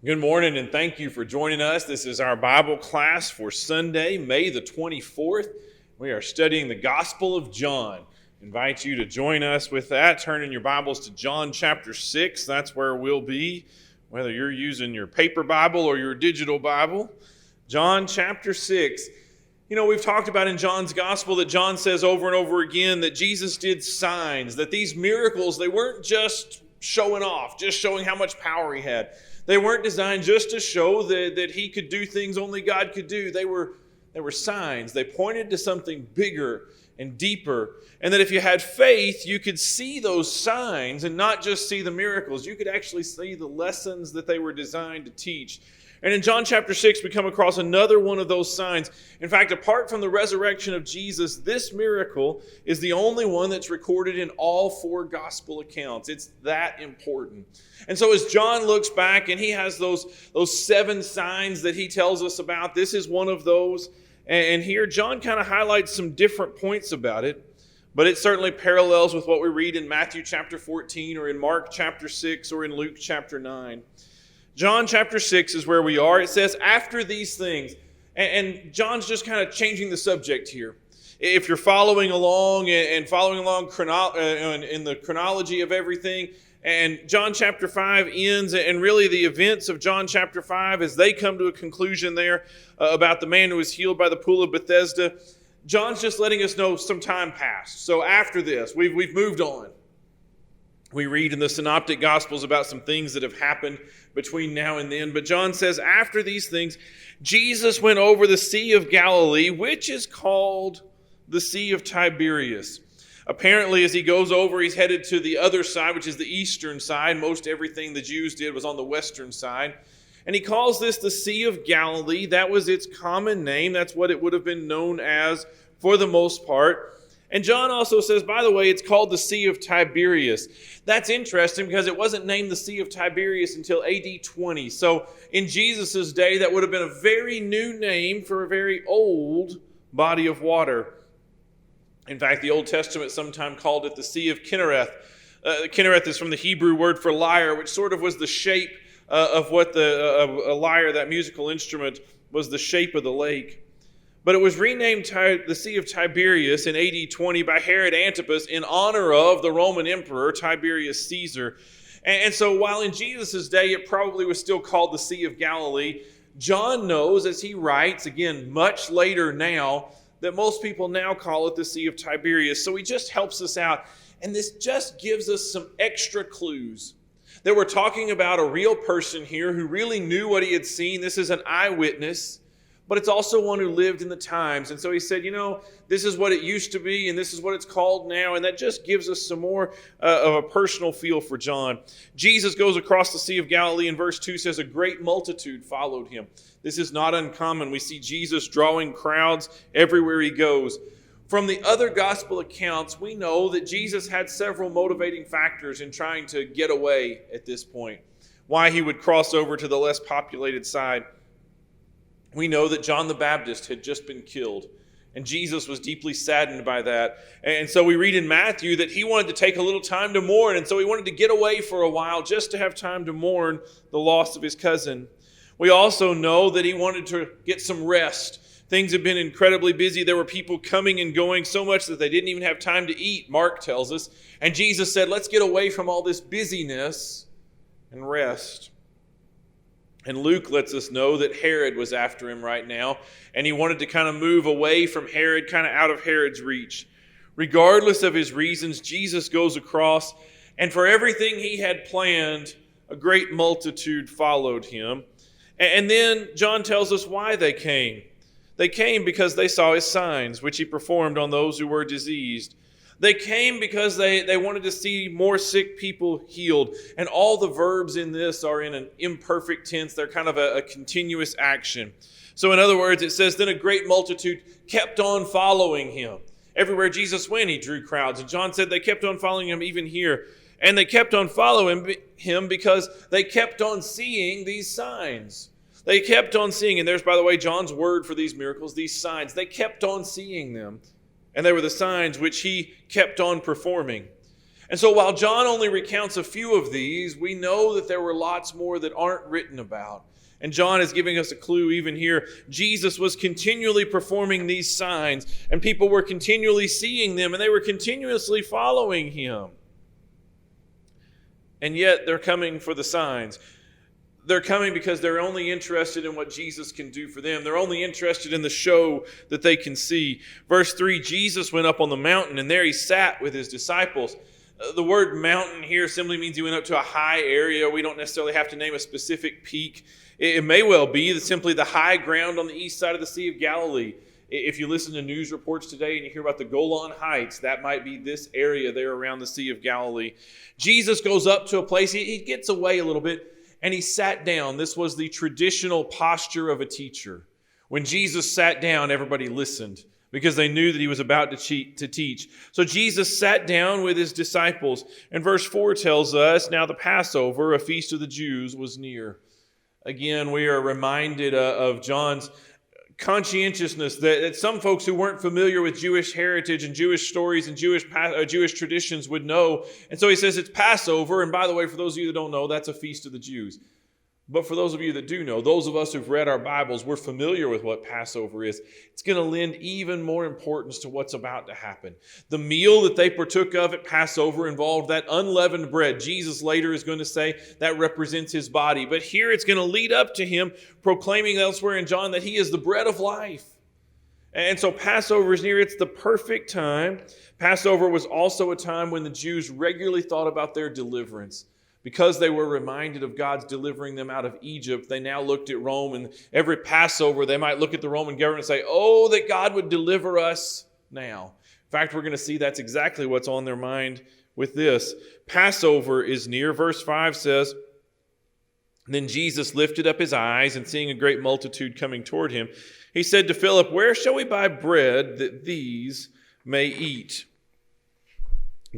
Good morning and thank you for joining us. This is our Bible class for Sunday, May the 24th. We are studying the Gospel of John. I invite you to join us with that. Turn in your Bibles to John chapter 6. That's where we'll be, whether you're using your paper Bible or your digital Bible. John chapter 6. You know, we've talked about in John's Gospel that John says over and over again that Jesus did signs, that these miracles, they weren't just showing off, just showing how much power he had. They weren't designed just to show that he could do things only God could do. They were signs. They pointed to something bigger and deeper. And that if you had faith, you could see those signs and not just see the miracles. You could actually see the lessons that they were designed to teach. And in John chapter 6, we come across another one of those signs. In fact, apart from the resurrection of Jesus, this miracle is the only one that's recorded in all four gospel accounts. It's that important. And so as John looks back and he has those seven signs that he tells us about, this is one of those. And here John kind of highlights some different points about it. But it certainly parallels with what we read in Matthew chapter 14 or in Mark chapter 6 or in Luke chapter 9. John chapter 6 is where we are. It says, after these things, and John's just kind of changing the subject here. If you're following along and following along in the chronology of everything, and John chapter 5 ends, and really the events of John chapter 5 as they come to a conclusion there about the man who was healed by the pool of Bethesda, John's just letting us know some time passed. So after this, we've moved on. We read in the Synoptic Gospels about some things that have happened between now and then. But John says, after these things, Jesus went over the Sea of Galilee, which is called the Sea of Tiberias. Apparently, as he goes over, he's headed to the other side, which is the eastern side. Most everything the Jews did was on the western side. And he calls this the Sea of Galilee. That was its common name. That's what it would have been known as for the most part. And John also says, by the way, it's called the Sea of Tiberias. That's interesting because it wasn't named the Sea of Tiberias until AD 20. So in Jesus' day, that would have been a very new name for a very old body of water. In fact, the Old Testament sometimes called it the Sea of Kinnereth. Kinnereth is from the Hebrew word for lyre, which sort of was the shape of what a lyre, that musical instrument, was the shape of the lake. But it was renamed the Sea of Tiberias in AD 20 by Herod Antipas in honor of the Roman Emperor Tiberius Caesar. And so while in Jesus' day it probably was still called the Sea of Galilee, John knows as he writes, again, much later now, that most people now call it the Sea of Tiberias. So he just helps us out. And this just gives us some extra clues that we're talking about a real person here who really knew what he had seen. This is an eyewitness. But it's also one who lived in the times. And so he said, this is what it used to be, and this is what it's called now. And that just gives us some more of a personal feel for John. Jesus goes across the Sea of Galilee, and verse 2 says, a great multitude followed him. This is not uncommon. We see Jesus drawing crowds everywhere he goes. From the other gospel accounts, we know that Jesus had several motivating factors in trying to get away at this point. Why he would cross over to the less populated side. We know that John the Baptist had just been killed, and Jesus was deeply saddened by that. And so we read in Matthew that he wanted to take a little time to mourn, and so he wanted to get away for a while just to have time to mourn the loss of his cousin. We also know that he wanted to get some rest. Things had been incredibly busy. There were people coming and going so much that they didn't even have time to eat, Mark tells us. And Jesus said, let's get away from all this busyness and rest. And Luke lets us know that Herod was after him right now, and he wanted to kind of move away from Herod, kind of out of Herod's reach. Regardless of his reasons, Jesus goes across, and for everything he had planned, a great multitude followed him. And then John tells us why they came. They came because they saw his signs, which he performed on those who were diseased. They came because they wanted to see more sick people healed. And all the verbs in this are in an imperfect tense. They're kind of a continuous action. So in other words, it says, then a great multitude kept on following him. Everywhere Jesus went, he drew crowds. And John said they kept on following him even here. And they kept on following him because they kept on seeing these signs. They kept on seeing, and there's, by the way, John's word for these miracles, these signs. They kept on seeing them. And they were the signs which he kept on performing. And so while John only recounts a few of these, we know that there were lots more that aren't written about. And John is giving us a clue even here. Jesus was continually performing these signs, and people were continually seeing them, and they were continuously following him. And yet they're coming for the signs. They're coming because they're only interested in what Jesus can do for them. They're only interested in the show that they can see. Verse 3, Jesus went up on the mountain, and there he sat with his disciples. The word mountain here simply means he went up to a high area. We don't necessarily have to name a specific peak. It may well be simply the high ground on the east side of the Sea of Galilee. If you listen to news reports today and you hear about the Golan Heights, that might be this area there around the Sea of Galilee. Jesus goes up to a place, he gets away a little bit, and he sat down. This was the traditional posture of a teacher. When Jesus sat down, everybody listened because they knew that he was about to teach. So Jesus sat down with his disciples. And verse 4 tells us, now the Passover, a feast of the Jews, was near. Again, we are reminded of John's conscientiousness that some folks who weren't familiar with Jewish heritage and Jewish stories and Jewish traditions would know. And so he says it's Passover. And by the way, for those of you that don't know, that's a feast of the Jews. But for those of you that do know, those of us who've read our Bibles, we're familiar with what Passover is. It's going to lend even more importance to what's about to happen. The meal that they partook of at Passover involved that unleavened bread. Jesus later is going to say that represents his body. But here it's going to lead up to him proclaiming elsewhere in John that he is the bread of life. And so Passover is near. It's the perfect time. Passover was also a time when the Jews regularly thought about their deliverance. Because they were reminded of God's delivering them out of Egypt, they now looked at Rome, and every Passover they might look at the Roman government and say, oh, that God would deliver us now. In fact, we're going to see that's exactly what's on their mind with this. Passover is near. Verse 5 says, then Jesus lifted up his eyes, and seeing a great multitude coming toward him, he said to Philip, where shall we buy bread that these may eat?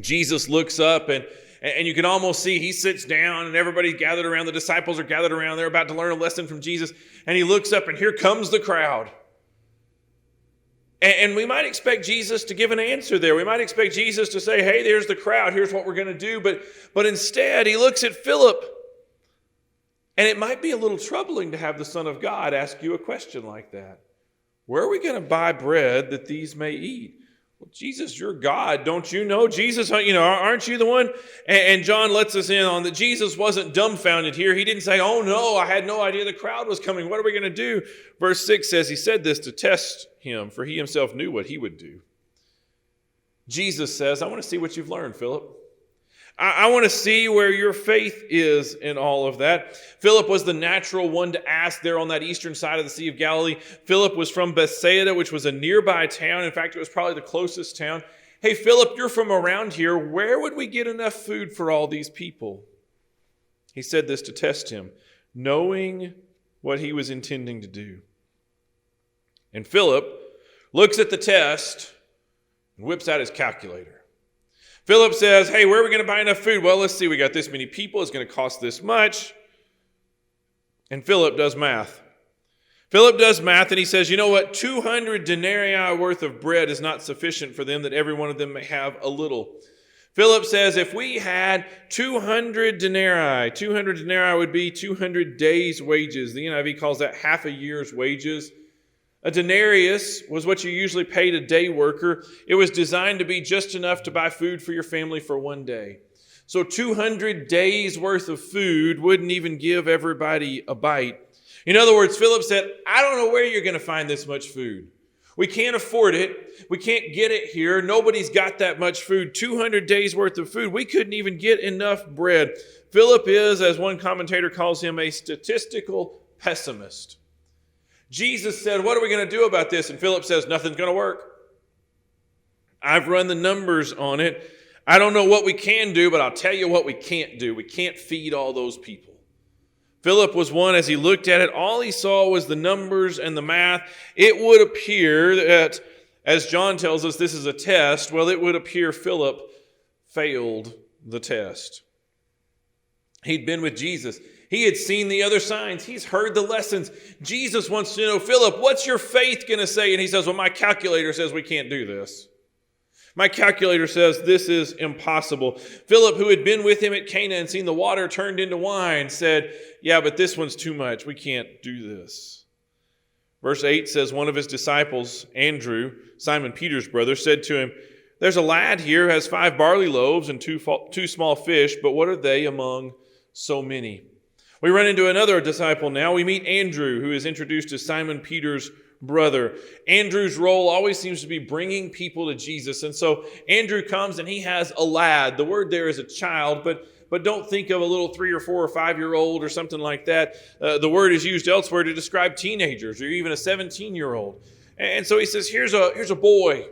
Jesus looks up, and you can almost see he sits down and everybody's gathered around. The disciples are gathered around. They're about to learn a lesson from Jesus. And he looks up and here comes the crowd. And we might expect Jesus to give an answer there. We might expect Jesus to say, hey, there's the crowd. Here's what we're going to do. But instead, he looks at Philip. And it might be a little troubling to have the Son of God ask you a question like that. Where are we going to buy bread that these may eat? Well, Jesus, you're God, don't you know? Jesus, aren't you the one? And John lets us in on that Jesus wasn't dumbfounded here. He didn't say, oh no, I had no idea the crowd was coming. What are we going to do? Verse 6 says he said this to test him, for he himself knew what he would do. Jesus says, I want to see what you've learned, Philip. I want to see where your faith is in all of that. Philip was the natural one to ask there on that eastern side of the Sea of Galilee. Philip was from Bethsaida, which was a nearby town. In fact, it was probably the closest town. Hey, Philip, you're from around here. Where would we get enough food for all these people? He said this to test him, knowing what he was intending to do. And Philip looks at the test and whips out his calculator. Philip says, hey, where are we going to buy enough food? Well, let's see. We got this many people. It's going to cost this much. And Philip does math. Philip does math and he says, you know what? 200 denarii worth of bread is not sufficient for them, that every one of them may have a little. Philip says, if we had 200 denarii would be 200 days' wages. The NIV calls that half a year's wages. A denarius was what you usually paid a day worker. It was designed to be just enough to buy food for your family for one day. So 200 days worth of food wouldn't even give everybody a bite. In other words, Philip said, I don't know where you're going to find this much food. We can't afford it. We can't get it here. Nobody's got that much food. 200 days worth of food. We couldn't even get enough bread. Philip is, as one commentator calls him, a statistical pessimist. Jesus said, what are we going to do about this? And Philip says, nothing's going to work. I've run the numbers on it. I don't know what we can do, but I'll tell you what we can't do. We can't feed all those people. Philip was one, as he looked at it, all he saw was the numbers and the math. It would appear that, as John tells us, this is a test. Well, it would appear Philip failed the test. He'd been with Jesus. He had seen the other signs. He's heard the lessons. Jesus wants to know, Philip, what's your faith going to say? And he says, well, my calculator says we can't do this. My calculator says this is impossible. Philip, who had been with him at Cana and seen the water turned into wine, said, yeah, but this one's too much. We can't do this. Verse 8 says, one of his disciples, Andrew, Simon Peter's brother, said to him, there's a lad here who has 5 barley loaves and two small fish, but what are they among so many? We run into another disciple now. We meet Andrew, who is introduced as Simon Peter's brother. Andrew's role always seems to be bringing people to Jesus. And so Andrew comes and he has a lad. The word there is a child, but don't think of a little 3 or 4 or 5-year-old or something like that. The word is used elsewhere to describe teenagers or even a 17-year-old. And so he says, here's a boy.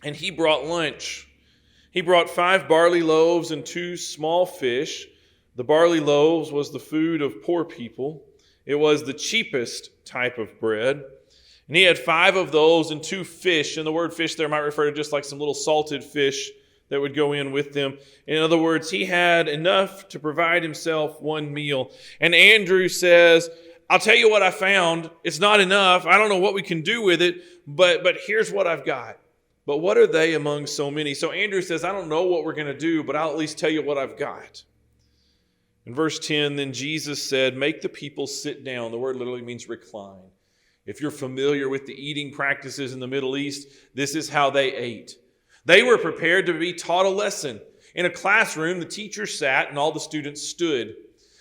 And he brought lunch. He brought 5 barley loaves and 2 small fish. The barley loaves was the food of poor people. It was the cheapest type of bread. And he had 5 of those and 2 fish. And the word fish there might refer to just like some little salted fish that would go in with them. In other words, he had enough to provide himself one meal. And Andrew says, I'll tell you what I found. It's not enough. I don't know what we can do with it, but here's what I've got. But what are they among so many? So Andrew says, I don't know what we're going to do, but I'll at least tell you what I've got. In verse 10, then Jesus said, make the people sit down. The word literally means recline. If you're familiar with the eating practices in the Middle East, this is how they ate. They were prepared to be taught a lesson. In a classroom, the teacher sat and all the students stood.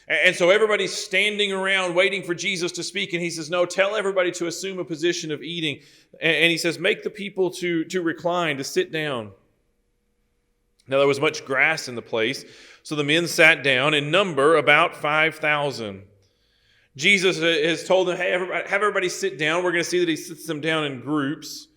And so everybody's standing around waiting for Jesus to speak. And he says, no, tell everybody to assume a position of eating. And he says, make the people to recline, to sit down. Now there was much grass in the place. So the men sat down, in number about 5,000. Jesus has told them, hey, have everybody sit down. We're going to see that he sits them down in groups.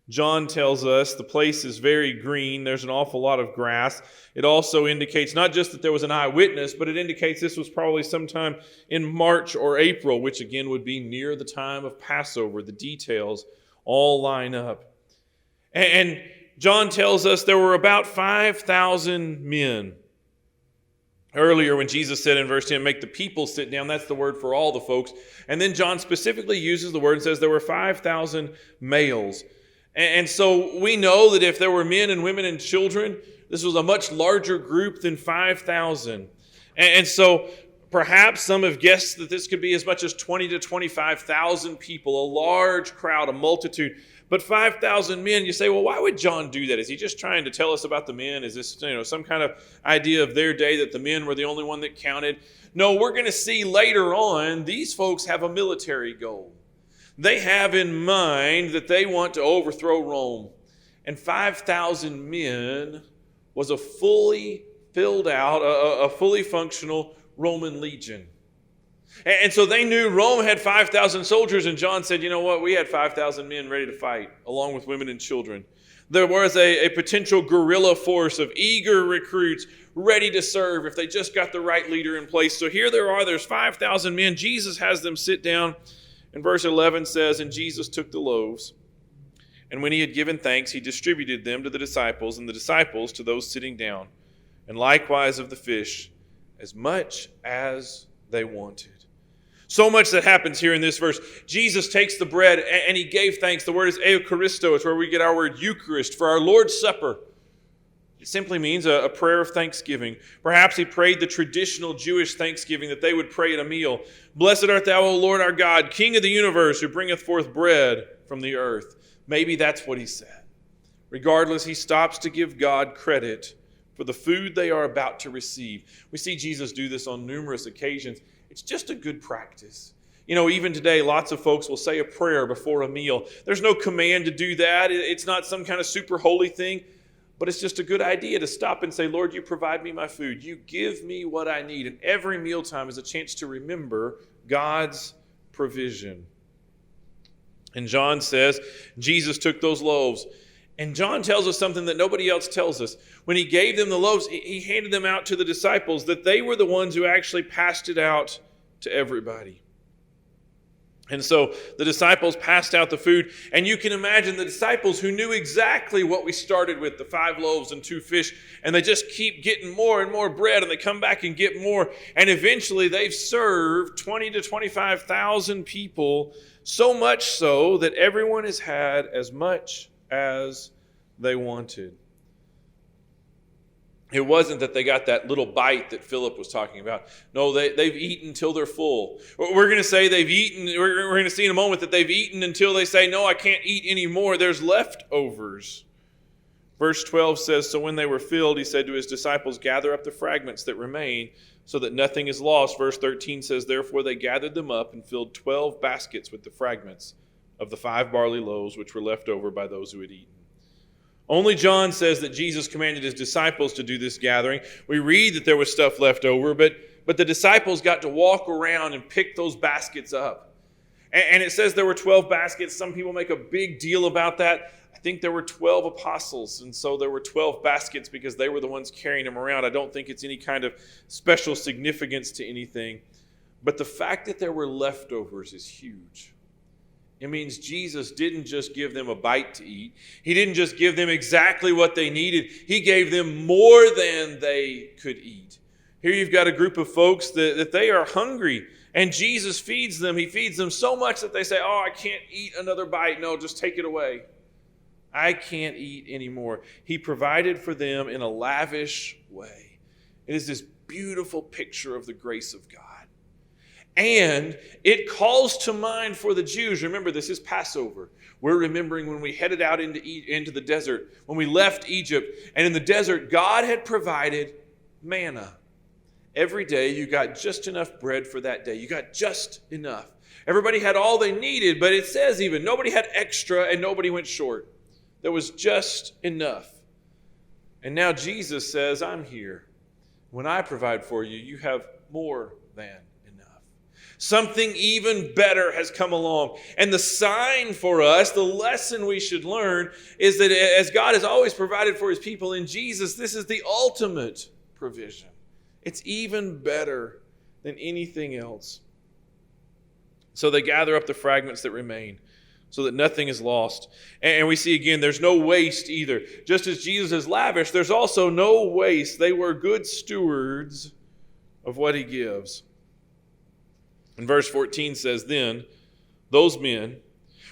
John tells us the place is very green. There's an awful lot of grass. It also indicates not just that there was an eyewitness, but it indicates this was probably sometime in March or April, which again would be near the time of Passover. The details all line up. And John tells us there were about 5,000 men. Earlier when Jesus said in verse 10, make the people sit down, that's the word for all the folks. And then John specifically uses the word and says there were 5,000 males. And so we know that if there were men and women and children, this was a much larger group than 5,000. And so perhaps some have guessed that this could be as much as 20 to 25,000 people, a large crowd, a multitude. But 5,000 men, you say, well, why would John do that? Is he just trying to tell us about the men? Is this, some kind of idea of their day that the men were the only one that counted? No, we're going to see later on, these folks have a military goal. They have in mind that they want to overthrow Rome. And 5,000 men was a fully filled out, a fully functional Roman legion. And so they knew Rome had 5,000 soldiers, and John said, you know what, we had 5,000 men ready to fight, along with women and children. There was a potential guerrilla force of eager recruits ready to serve if they just got the right leader in place. So here there's 5,000 men. Jesus has them sit down. And verse 11 says, and Jesus took the loaves, and when he had given thanks, he distributed them to the disciples, and the disciples to those sitting down, and likewise of the fish, as much as they wanted. So much that happens here in this verse. Jesus takes the bread and he gave thanks. The word is Eucharisto. It's where we get our word Eucharist for our Lord's Supper. It simply means a prayer of thanksgiving. Perhaps he prayed the traditional Jewish thanksgiving that they would pray at a meal. Blessed art thou, O Lord our God, King of the universe, who bringeth forth bread from the earth. Maybe that's what he said. Regardless, he stops to give God credit for the food they are about to receive. We see Jesus do this on numerous occasions. It's just a good practice. Even today, lots of folks will say a prayer before a meal. There's no command to do that. It's not some kind of super holy thing, but it's just a good idea to stop and say, Lord, you provide me my food. You give me what I need. And every mealtime is a chance to remember God's provision. And John says, Jesus took those loaves. And John tells us something that nobody else tells us. When he gave them the loaves, he handed them out to the disciples, that they were the ones who actually passed it out to everybody. And so the disciples passed out the food. And you can imagine the disciples who knew exactly what we started with, the 5 loaves and 2 fish. And they just keep getting more and more bread. And they come back and get more. And eventually they've served 20 to 25,000 people. So much so that everyone has had as much as they wanted. It wasn't that they got that little bite that Philip was talking about. No, they've eaten until they're full. We're going to say they've eaten. We're going to see in a moment that they've eaten until they say, no, I can't eat anymore. There's leftovers. Verse 12 says, so when they were filled, he said to his disciples, gather up the fragments that remain so that nothing is lost. Verse 13 says, therefore they gathered them up and filled 12 baskets with the fragments of the 5 barley loaves which were left over by those who had eaten. Only John says that Jesus commanded his disciples to do this gathering. We read that there was stuff left over, but the disciples got to walk around and pick those baskets up. And it says there were 12 baskets. Some people make a big deal about that. I think there were 12 apostles, and so there were 12 baskets because they were the ones carrying them around. I don't think it's any kind of special significance to anything. But the fact that there were leftovers is huge. It means Jesus didn't just give them a bite to eat. He didn't just give them exactly what they needed. He gave them more than they could eat. Here you've got a group of folks that they are hungry, and Jesus feeds them. He feeds them so much that they say, oh, I can't eat another bite. No, just take it away. I can't eat anymore. He provided for them in a lavish way. It is this beautiful picture of the grace of God. And it calls to mind for the Jews. Remember, this is Passover. We're remembering when we headed out into the desert, when we left Egypt. And in the desert, God had provided manna. Every day, you got just enough bread for that day. You got just enough. Everybody had all they needed, but it says even nobody had extra and nobody went short. There was just enough. And now Jesus says, I'm here. When I provide for you, you have more than enough. Something even better has come along. And the sign for us, the lesson we should learn, is that as God has always provided for his people in Jesus, this is the ultimate provision. It's even better than anything else. So they gather up the fragments that remain so that nothing is lost. And we see again, there's no waste either. Just as Jesus is lavish, there's also no waste. They were good stewards of what he gives. And verse 14 says, then those men,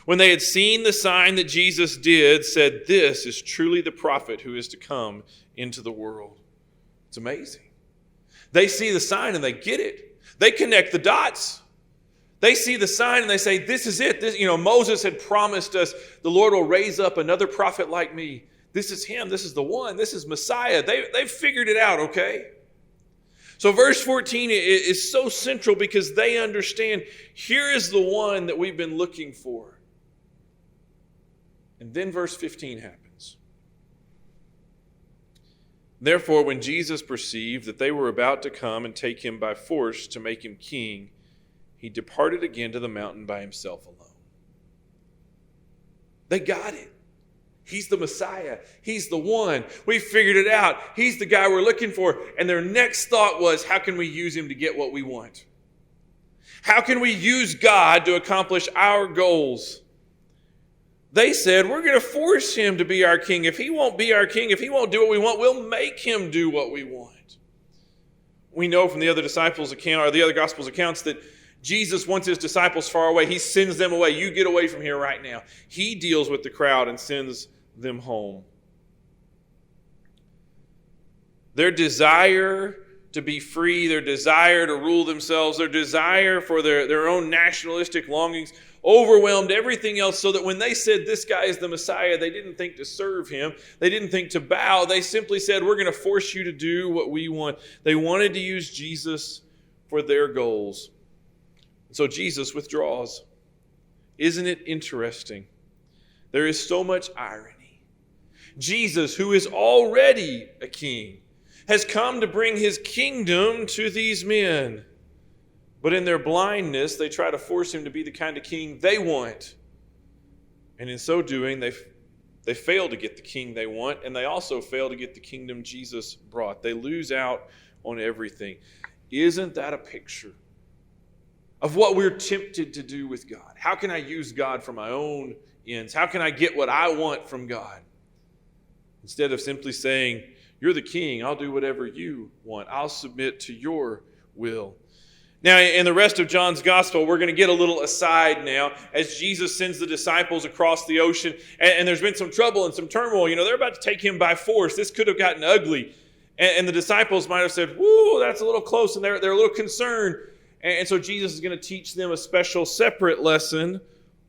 when they had seen the sign that Jesus did, said, this is truly the prophet who is to come into the world. It's amazing. They see the sign and they get it. They connect the dots. They see the sign and they say, this is it. Moses had promised us the Lord will raise up another prophet like me. This is him. This is the one. This is Messiah. They've figured it out, okay? So verse 14 is so central because they understand here is the one that we've been looking for. And then verse 15 happens. Therefore, when Jesus perceived that they were about to come and take him by force to make him king, he departed again to the mountain by himself alone. They got it. He's the Messiah. He's the one. We figured it out. He's the guy we're looking for. And their next thought was, how can we use him to get what we want? How can we use God to accomplish our goals? They said, we're going to force him to be our king. If he won't be our king, if he won't do what we want, we'll make him do what we want. We know from the other disciples' account, or the other Gospels accounts, that Jesus wants his disciples far away. He sends them away. You get away from here right now. He deals with the crowd and sends them home. Their desire to be free, their desire to rule themselves, their desire for their own nationalistic longings overwhelmed everything else, so that when they said this guy is the Messiah, they didn't think to serve him. They didn't think to bow. They simply said, we're going to force you to do what we want. They wanted to use Jesus for their goals. So Jesus withdraws. Isn't it interesting? There is so much irony. Jesus, who is already a king, has come to bring his kingdom to these men. But in their blindness, they try to force him to be the kind of king they want. And in so doing, they fail to get the king they want, and they also fail to get the kingdom Jesus brought. They lose out on everything. Isn't that a picture of what we're tempted to do with God? How can I use God for my own ends? How can I get what I want from God? Instead of simply saying, you're the king, I'll do whatever you want. I'll submit to your will. Now, in the rest of John's gospel, we're going to get a little aside now as Jesus sends the disciples across the ocean, and there's been some trouble and some turmoil. They're about to take him by force. This could have gotten ugly. And the disciples might have said, "Whoa, that's a little close," and they're a little concerned. And so Jesus is going to teach them a special separate lesson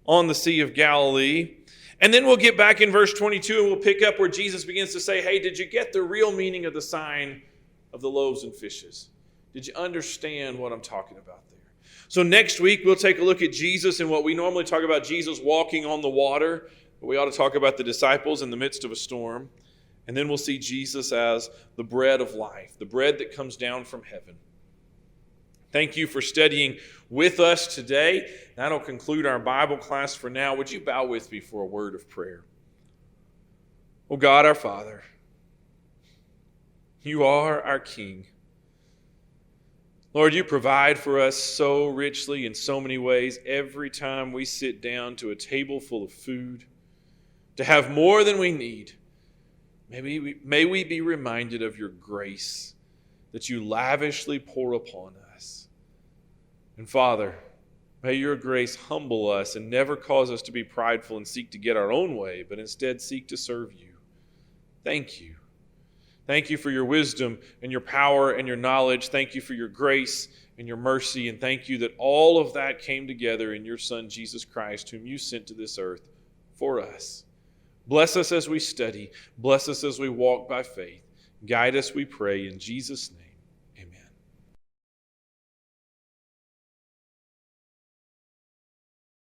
on the Sea of Galilee. And then we'll get back in verse 22 and we'll pick up where Jesus begins to say, "Hey, did you get the real meaning of the sign of the loaves and fishes? Did you understand what I'm talking about there?" So next week, we'll take a look at Jesus and what we normally talk about, Jesus walking on the water. But we ought to talk about the disciples in the midst of a storm. And then we'll see Jesus as the bread of life, the bread that comes down from heaven. Thank you for studying with us today. That'll conclude our Bible class for now. Would you bow with me for a word of prayer? Oh God, our Father, you are our King. Lord, you provide for us so richly in so many ways every time we sit down to a table full of food, to have more than we need. May we be reminded of your grace that you lavishly pour upon us. And Father, may your grace humble us and never cause us to be prideful and seek to get our own way, but instead seek to serve you. Thank you. Thank you for your wisdom and your power and your knowledge. Thank you for your grace and your mercy. And thank you that all of that came together in your Son, Jesus Christ, whom you sent to this earth for us. Bless us as we study. Bless us as we walk by faith. Guide us, we pray, in Jesus' name.